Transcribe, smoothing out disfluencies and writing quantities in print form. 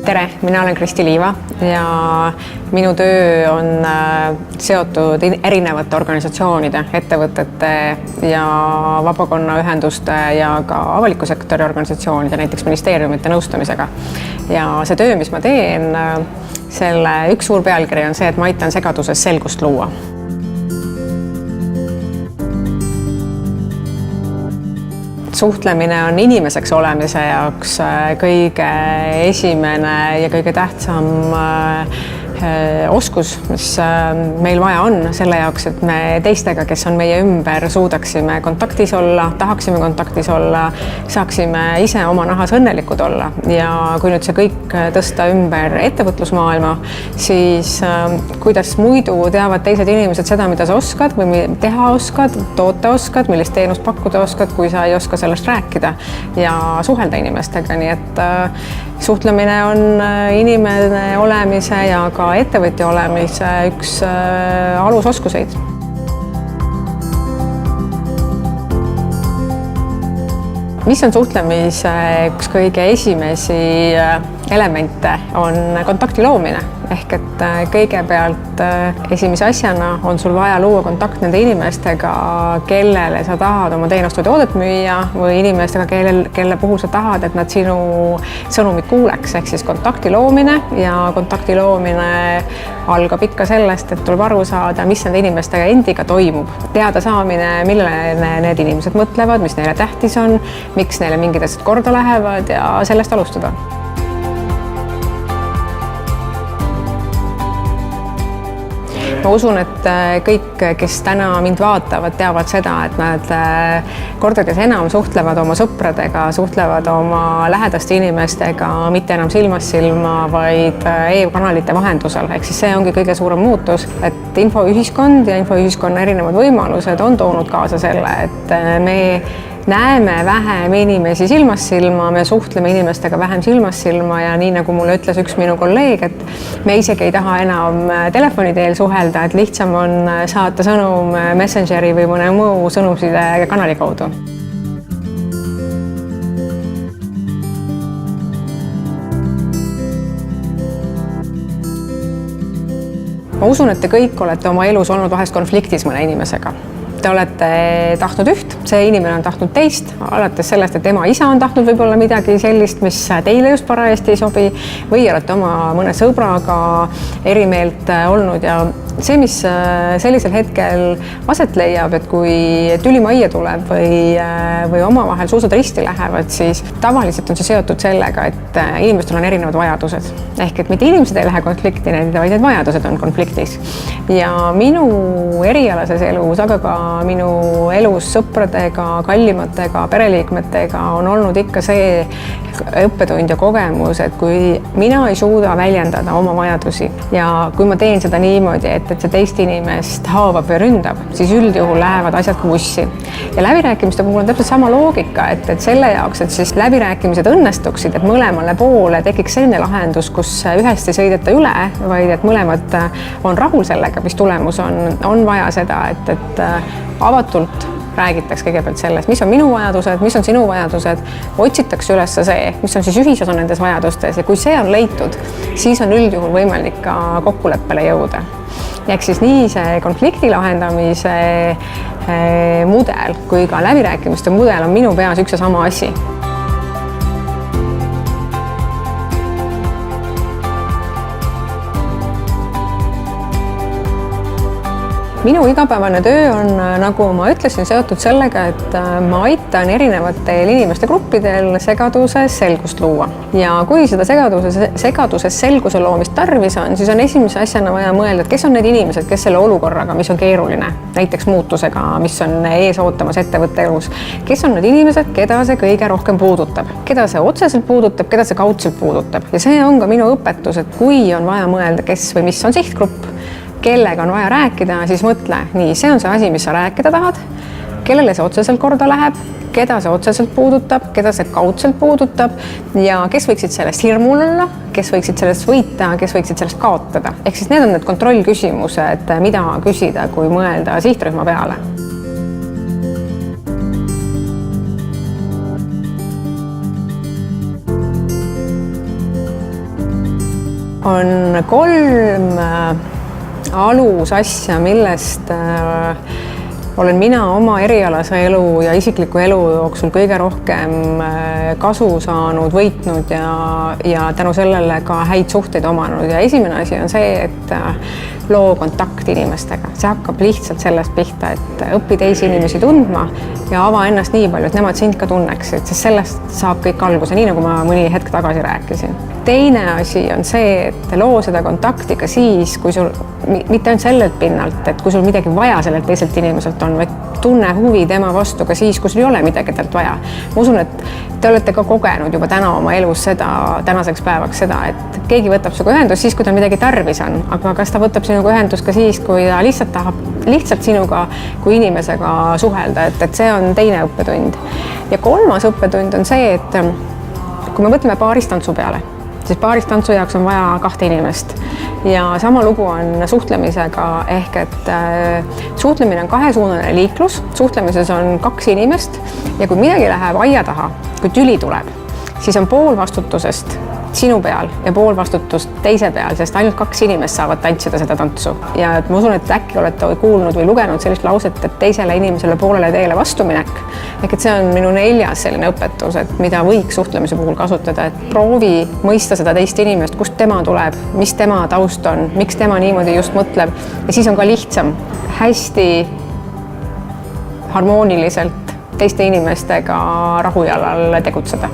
Tere, mina olen Kristi Liiva ja minu töö on seotud erinevate organisatsioonide, ettevõtete ja vabakonnaühenduste ja ka avaliku sektori organisatsioonide, näiteks ministeeriumite nõustamisega. Ja see töö, mis ma teen, selle üks suur pealkiri on see, et ma aitan segaduses selgust luua. Suhtlemine on inimeseks olemise jaoks kõige esimene ja kõige tähtsam oskus, mis meil vaja on selle jaoks, et me teistega, kes on meie ümber, suudaksime kontaktis olla, tahaksime kontaktis olla, saaksime ise oma nahas õnnelikud olla. Ja kui nüüd see kõik tõsta ümber ettevõtlusmaailma, siis kuidas muidu teavad teised inimesed seda, mida sa oskad või teha oskad, toota oskad, millist teenust pakkuda oskad, kui sa ei oska sellest rääkida ja suhelda inimestega. Nii et suhtlemine on inimene olemise ja ka ettevõtja olemise üks alusoskuseid. Mis on suhtlemise üks kõige esimesi elemente, on kontakti loomine. Ehk et kõigepealt esimese asjana on sul vaja luua kontakt nende inimestega, kellele sa tahad oma teenust või toodet müüa või inimestega, kelle puhul sa tahad, et nad sinu sõnumit kuuleks. Ehk siis kontakti loomine ja kontakti loomine algab ikka sellest, et tuleb aru saada, mis nende inimestega endiga toimub. Teada saamine, millele need inimesed mõtlevad, mis neile tähtis on, miks neile mingid asjad korda lähevad ja sellest alustada. Ma usun, et kõik, kes täna mind vaatavad, teavad seda, et nad kordades enam suhtlevad oma sõpradega, suhtlevad oma lähedaste inimestega, mitte enam silmast silma, vaid e-kanalite vahendusel. Ehk siis see ongi kõige suurem muutus, et infoühiskond ja infoühiskonna erinevad võimalused on toonud kaasa selle, et me näeme vähem inimesi silmast silma, me suhtleme inimestega vähem silmast silma ja nii nagu mulle ütles üks minu kolleeg, et me isegi ei taha enam telefoni teel suhelda, et lihtsam on saata sõnum Messengeri või mõne muu sõnumside kanali kaudu. Ma usun, et te kõik olete oma elus olnud vahest konfliktis mõne inimesega. Te olete tahtnud üht, see inimene on tahtnud teist, alates sellest, et ema isa on tahtnud võib-olla midagi sellist, mis teile just parajasti ei sobi või olete oma mõne sõbraga erimeelt olnud ja see, mis sellisel hetkel aset leiab, et kui tüli majja tuleb või omavahel suusad risti lähevad, siis tavaliselt on see seotud sellega, et inimestel on erinevad vajadused. Ehk et mitte inimesed ei lähe konflikti, vaid need vajadused on konfliktis. Ja minu erialases elus, aga ka minu elus sõpradega, kallimatega, pereliikmetega on olnud ikka see õppetund ja kogemus, et kui mina ei suuda väljendada oma vajadusi ja kui ma teen seda niimoodi, et see teist inimest haavab või ründab, siis üldjuhul lähevad asjad vussi. Ja läbirääkimiste puhul on täpselt sama loogika, et selle jaoks, et siis läbirääkimised õnnestuksid, et mõlemale poole tekiks selline lahendus, kus ühest ei sõideta üle, vaid et mõlemad on rahul sellega, mis tulemus on vaja seda, et avatult räägitakse kõigepealt sellest, mis on minu vajadused, mis on sinu vajadused, otsitakse üles see, mis on siis ühisosa nendes vajadustes ja kui see on leitud, siis on üldjuhul võimalik ka kokkuleppele jõuda. Ehk siis nii see konflikti lahendamise mudel kui ka läbirääkimiste mudel on minu peas üks ja sama asi. Minu igapäevane töö on, nagu ma ütlesin, seotud sellega, et ma aitan erinevatel inimeste gruppidel segaduses selgust luua. Ja kui seda segaduses selguse loomist tarvis on, siis on esimese asjana vaja mõelda, et kes on need inimesed, kes selle olukorraga, mis on keeruline, näiteks muutusega, mis on ees ootamas ettevõtte elus. Kes on need inimesed, keda see kõige rohkem puudutab, keda see otseselt puudutab, keda see kaudselt puudutab. Ja see on ka minu õpetus, et kui on vaja mõelda, kes või mis on sihtgrupp, kellega on vaja rääkida, siis mõtle, nii, see on see asi, mis sa rääkida tahad, kellele see otseselt korda läheb, keda see otseselt puudutab, keda see kaudselt puudutab ja kes võiksid sellest hirmul olla, kes võiksid sellest võita, kes võiksid sellest kaotada. Ehk siis need on need kontrollküsimused, mida küsida, kui mõelda sihtrühma peale. on 3 alusasja, millest olen mina oma erialase elu ja isikliku elu jooksul kõige rohkem kasu saanud, võitnud ja tänu sellele ka häid suhteid omanud. Ja esimene asi on see, et loo kontakt inimestega. See hakkab lihtsalt sellest pihta, et õpi teisi inimesi tundma ja ava ennast nii palju, et nemad sind ka tunneksid, sest sellest saab kõik alguse, nii nagu ma mõni hetk tagasi rääkisin. Teine asi on see, et loo seda kontakti ka siis, kui sul mitte ainult sellelt pinnalt, et kui sul midagi vaja sellelt teiselt inimeselt on, vaid tunne huvi tema vastu ka siis, kui sul ei ole midagi talt vaja. Ma usun, et te olete ka kogenud juba täna oma elus tänaseks päevaks seda, et keegi võtab sinuga ühendust siis, kui tal midagi tarvis on, aga kas ta võtab sinuga ühendust ka siis, kui ta lihtsalt tahab sinuga kui inimesega suhelda, et see on teine õppetund. Ja 3. õppetund on see, et kui me mõtleme paaristantsu peale, siis paaristantsu jaoks on vaja 2 inimest ja sama lugu on suhtlemisega ehk et suhtlemine on 2-suunaline liiklus, suhtlemises on 2 inimest ja kui midagi läheb aia taha, kui tüli tuleb, siis on pool vastutusest sinu peal ja pool vastutust teise peal, sest ainult 2 inimest saavad tantsida seda tantsu. Ja ma usun, et äkki olete kuulnud või lugenud sellist lauset, et teisele inimesele poolele teele vastuminek. Ehk et see on minu 4. selline õpetus, et mida võiks suhtlemise puhul kasutada, et proovi mõista seda teist inimest, kust tema tuleb, mis tema taust on, miks tema niimoodi just mõtleb ja siis on ka lihtsam hästi harmooniliselt teiste inimestega rahujalal tegutseda.